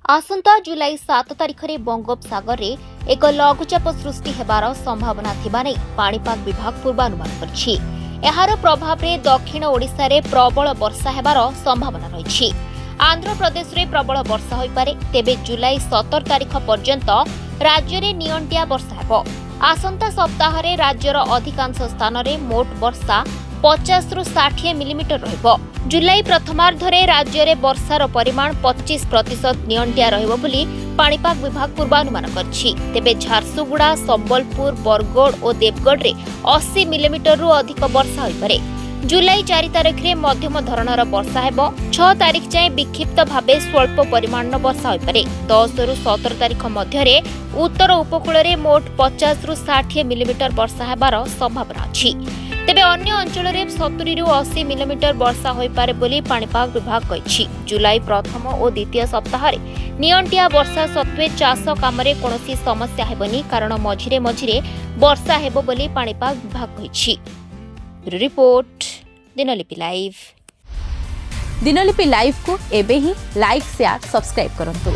आसंता जुलाई 7 तारिख में बंगोपसागर में एक लघुचाप सृष्टि हेबार संभावना थिबा नै पाणीपाग विभाग पूर्वानुमान करछि। एहार प्रभाव रे दक्षिण ओडिशा रे प्रबल वर्षा हेबार संभावना रहिछि। आंध्र प्रदेश रे प्रबल वर्षा होई पारे। तेबे जुलाई 17 तारिख पर्यंत राज्य रे नियंटिया वर्षा हेबो। आसंता सप्ताह रे राज्यर अधिकांश स्थान रे मोट वर्षा 50 रु 60 मिलीमीटर रहिबो। जुलाई प्रथमार्धरे राज्य रे वर्षार परिमाण 25% नियंटिया रहिबो बोली पाणीपाग विभाग पूर्वानुमान करछि। तेबे झारसुगुड़ा, संबलपुर, बरगड़ और देवगढ़ रे 80 मिलीमीटर रु अधिक वर्षा होई पारे। जुलाई 4 तारिख रे मध्यम धरणर वर्षा हेबो। 6 तारिख जाए विक्षिप्त भावे स्वल्प परिमाणर वर्षा होई पारे। 10 रु 17 तारिख मध्य रे उत्तर उपकूल रे मोट 50 रु 60 मिलीमीटर वर्षा हेबार संभावना अछि। तेबे अन्य अंचल रे 70 रु 80 मिलीमीटर वर्षा होई पारे बोली पाणीपाग विभाग कहिछि। जुलाई प्रथम और द्वितीय सप्ताह रे नियंटिया वर्षा सत्वे चाष काम रे कोनोसी समस्या हेबनी, कारण मझिरे मझिरे वर्षा हेबो बोली पाणीपाग विभाग कहिछि। Report Dinalipi live. Dinalipi live को एबे ही लाइक, शेयर, सब्सक्राइब करंतु।